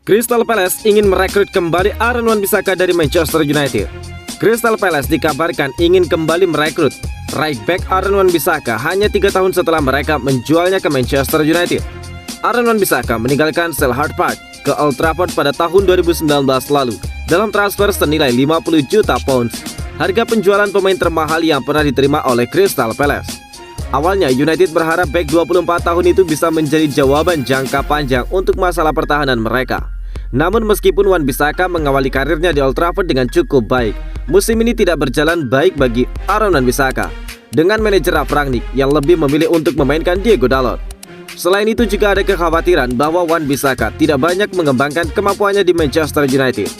Crystal Palace ingin merekrut kembali Aaron Wan-Bissaka dari Manchester United. Crystal Palace dikabarkan ingin kembali merekrut right back Aaron Wan-Bissaka hanya 3 tahun setelah mereka menjualnya ke Manchester United. Aaron Wan-Bissaka meninggalkan Selhurst Park ke Old Trafford pada tahun 2019 lalu dalam transfer senilai 50 juta pounds, harga penjualan pemain termahal yang pernah diterima oleh Crystal Palace. Awalnya United berharap bek 24 tahun itu bisa menjadi jawaban jangka panjang untuk masalah pertahanan mereka. Namun meskipun Wan-Bissaka mengawali karirnya di Old Trafford dengan cukup baik, musim ini tidak berjalan baik bagi Aaron Wan-Bissaka dengan manajer Ralf Rangnick yang lebih memilih untuk memainkan Diego Dalot. Selain itu juga ada kekhawatiran bahwa Wan-Bissaka tidak banyak mengembangkan kemampuannya di Manchester United.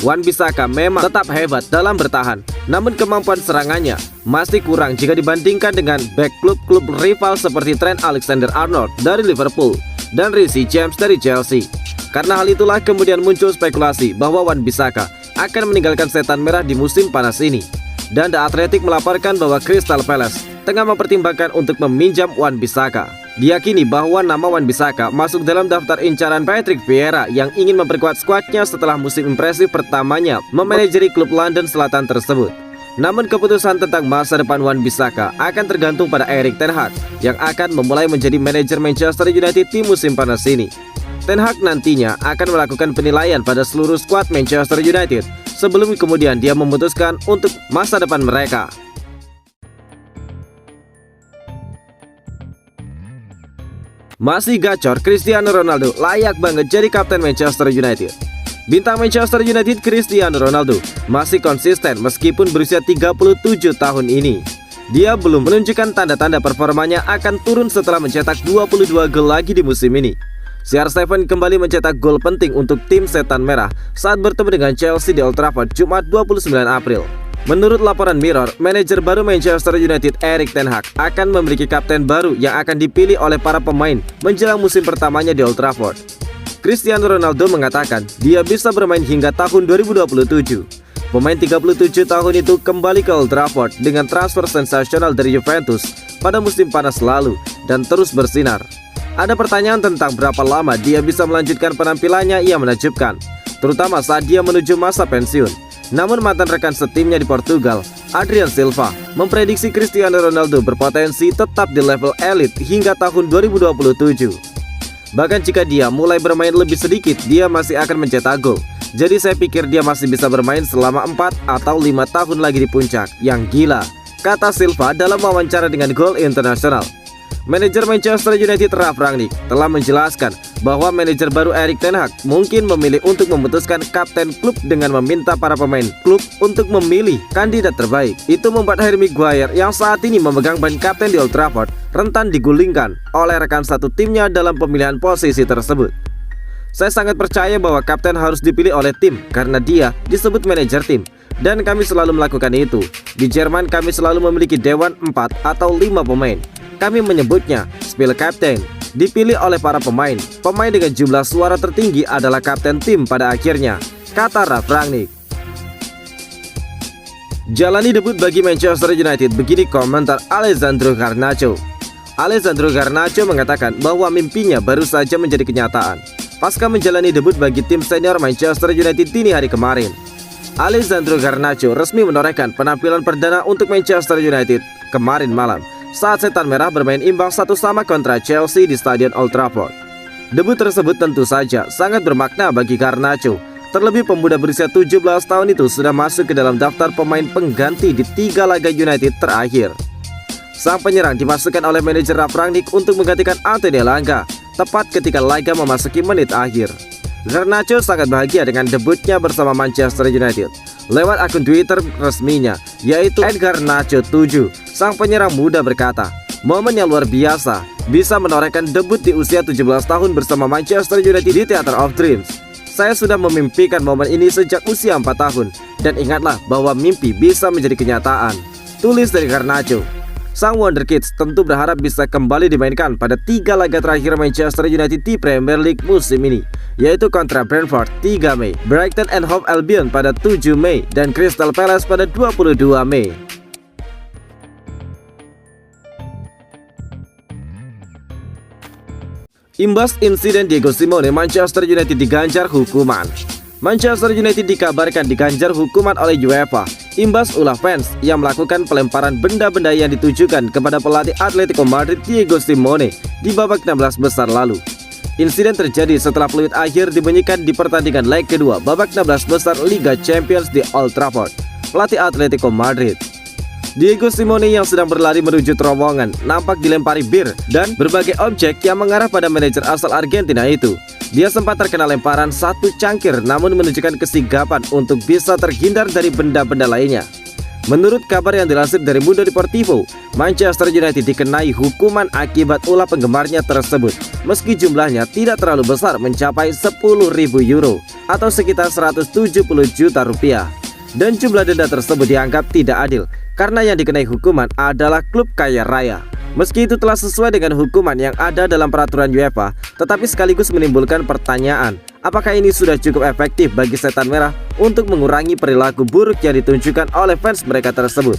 Wan-Bissaka memang tetap hebat dalam bertahan, namun kemampuan serangannya masih kurang jika dibandingkan dengan bek klub-klub rival seperti Trent Alexander-Arnold dari Liverpool dan Reece James dari Chelsea. Karena hal itulah kemudian muncul spekulasi bahwa Wan-Bissaka akan meninggalkan setan merah di musim panas ini. Dan The Athletic melaporkan bahwa Crystal Palace tengah mempertimbangkan untuk meminjam Wan-Bissaka. Diyakini bahwa nama Wan-Bissaka masuk dalam daftar incaran Patrick Vieira yang ingin memperkuat skuadnya setelah musim impresif pertamanya memanajeri klub London Selatan tersebut. Namun keputusan tentang masa depan Wan-Bissaka akan tergantung pada Erik ten Hag yang akan memulai menjadi manajer Manchester United di musim panas ini. Ten Hag nantinya akan melakukan penilaian pada seluruh skuad Manchester United sebelum kemudian dia memutuskan untuk masa depan mereka. Masih gacor, Cristiano Ronaldo layak banget jadi kapten Manchester United. Bintang Manchester United Cristiano Ronaldo masih konsisten meskipun berusia 37 tahun ini. Dia belum menunjukkan tanda-tanda performanya akan turun setelah mencetak 22 gol lagi di musim ini. CR7 kembali mencetak gol penting untuk tim Setan Merah saat bertemu dengan Chelsea di Old Trafford Jumat 29 April. Menurut laporan Mirror, manajer baru Manchester United Erik ten Hag akan memiliki kapten baru yang akan dipilih oleh para pemain menjelang musim pertamanya di Old Trafford. Cristiano Ronaldo mengatakan dia bisa bermain hingga tahun 2027. Pemain 37 tahun itu kembali ke Old Trafford dengan transfer sensasional dari Juventus pada musim panas lalu dan terus bersinar. Ada pertanyaan tentang berapa lama dia bisa melanjutkan penampilannya yang menakjubkan, terutama saat dia menuju masa pensiun. Namun mantan rekan setimnya di Portugal, Adrian Silva, memprediksi Cristiano Ronaldo berpotensi tetap di level elit hingga tahun 2027. Bahkan jika dia mulai bermain lebih sedikit, dia masih akan mencetak gol. Jadi saya pikir dia masih bisa bermain selama 4 atau 5 tahun lagi di puncak. Yang gila, kata Silva dalam wawancara dengan Goal International. Manajer Manchester United Ralf Rangnick telah menjelaskan bahwa manajer baru Erik ten Hag mungkin memilih untuk memutuskan kapten klub dengan meminta para pemain klub untuk memilih kandidat terbaik. Itu membuat Harry Maguire yang saat ini memegang ban kapten di Old Trafford rentan digulingkan oleh rekan satu timnya dalam pemilihan posisi tersebut. Saya sangat percaya bahwa kapten harus dipilih oleh tim karena dia disebut manajer tim, dan kami selalu melakukan itu. Di Jerman kami selalu memiliki dewan 4 atau 5 pemain. Kami menyebutnya Spielkapten, dipilih oleh para pemain. Pemain dengan jumlah suara tertinggi adalah kapten tim pada akhirnya, kata Ralf Rangnick. Jalani debut bagi Manchester United, begini komentar Alessandro Garnacho. Alessandro Garnacho mengatakan bahwa mimpinya baru saja menjadi kenyataan pasca menjalani debut bagi tim senior Manchester United dini hari kemarin. Alessandro Garnacho resmi menorehkan penampilan perdana untuk Manchester United kemarin malam saat Setan Merah bermain imbang 1-1 kontra Chelsea di Stadion Old Trafford. Debut tersebut tentu saja sangat bermakna bagi Garnacho. Terlebih pemuda berusia 17 tahun itu sudah masuk ke dalam daftar pemain pengganti di 3 laga United terakhir. Sang penyerang dimasukkan oleh manajer Ralf Rangnick untuk menggantikan Anthony Elanga tepat ketika laga memasuki menit akhir. Garnacho sangat bahagia dengan debutnya bersama Manchester United. Lewat akun Twitter resminya, yaitu @Garnacho7, sang penyerang muda berkata, "Momen yang luar biasa, bisa menorehkan debut di usia 17 tahun bersama Manchester United di Theatre of Dreams. Saya sudah memimpikan momen ini sejak usia 4 tahun, dan ingatlah bahwa mimpi bisa menjadi kenyataan," tulis dari Garnacho. sang Wonderkids tentu berharap bisa kembali dimainkan pada 3 laga terakhir Manchester United di Premier League musim ini, yaitu kontra Brentford 3 Mei, Brighton and Hove Albion pada 7 Mei, dan Crystal Palace pada 22 Mei. Imbas insiden Diego Simeone, Manchester United diganjar hukuman. Manchester United dikabarkan diganjar hukuman oleh UEFA imbas ulah fans yang melakukan pelemparan benda-benda yang ditujukan kepada pelatih Atletico Madrid Diego Simeone di babak 16 besar lalu. Insiden terjadi setelah peluit akhir dibunyikan di pertandingan leg kedua babak 16 besar Liga Champions di Old Trafford. Pelatih Atletico Madrid Diego Simeone yang sedang berlari menuju terowongan nampak dilempari bir dan berbagai objek yang mengarah pada manajer asal Argentina itu. Dia sempat terkena lemparan satu cangkir namun menunjukkan kesigapan untuk bisa terhindar dari benda-benda lainnya. Menurut kabar yang dilansir dari Mundo Deportivo, Manchester United dikenai hukuman akibat ulah penggemarnya tersebut, meski jumlahnya tidak terlalu besar mencapai 10.000 euro atau sekitar 170 juta rupiah. Dan jumlah denda tersebut dianggap tidak adil karena yang dikenai hukuman adalah klub kaya raya. Meski itu telah sesuai dengan hukuman yang ada dalam peraturan UEFA, tetapi sekaligus menimbulkan pertanyaan, apakah ini sudah cukup efektif bagi setan merah untuk mengurangi perilaku buruk yang ditunjukkan oleh fans mereka tersebut.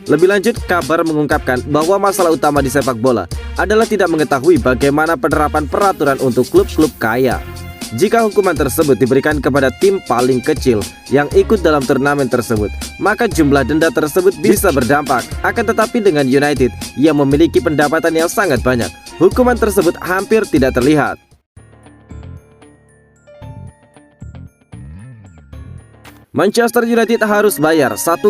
Lebih lanjut, kabar mengungkapkan bahwa masalah utama di sepak bola adalah tidak mengetahui bagaimana penerapan peraturan untuk klub-klub kaya. Jika hukuman tersebut diberikan kepada tim paling kecil yang ikut dalam turnamen tersebut, maka jumlah denda tersebut bisa berdampak. Akan tetapi dengan United yang memiliki pendapatan yang sangat banyak, hukuman tersebut hampir tidak terlihat. Manchester United harus bayar 1,8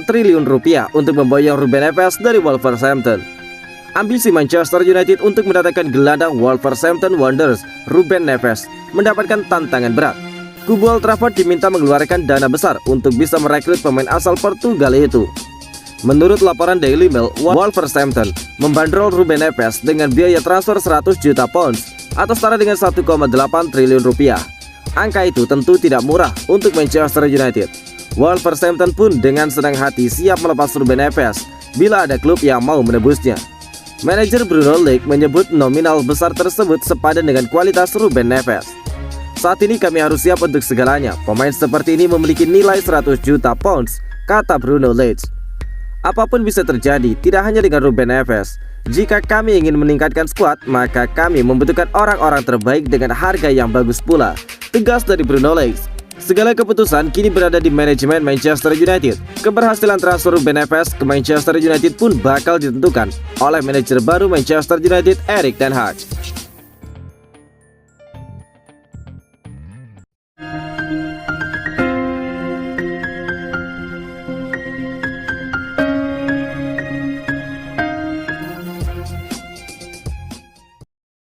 triliun rupiah untuk memboyong Ruben Neves dari Wolverhampton. Ambisi Manchester United untuk mendatangkan gelandang Wolverhampton Wanderers Ruben Neves mendapatkan tantangan berat. Kubu Old Trafford diminta mengeluarkan dana besar untuk bisa merekrut pemain asal Portugal itu. Menurut laporan Daily Mail, Wolverhampton membandrol Ruben Neves dengan biaya transfer 100 juta pounds atau setara dengan 1,8 triliun rupiah. Angka itu tentu tidak murah untuk Manchester United. Wolverhampton pun dengan senang hati siap melepas Ruben Neves bila ada klub yang mau menebusnya. Manajer Bruno Lage menyebut nominal besar tersebut sepadan dengan kualitas Ruben Neves. Saat ini kami harus siap untuk segalanya. Pemain seperti ini memiliki nilai 100 juta pounds, kata Bruno Lage. Apapun bisa terjadi, tidak hanya dengan Ruben Neves. Jika kami ingin meningkatkan skuad, maka kami membutuhkan orang-orang terbaik dengan harga yang bagus pula, tegas dari Bruno Lage. Segala keputusan kini berada di manajemen Manchester United. Keberhasilan transfer Ruben Neves ke Manchester United pun bakal ditentukan oleh manajer baru Manchester United, Erik ten Hag.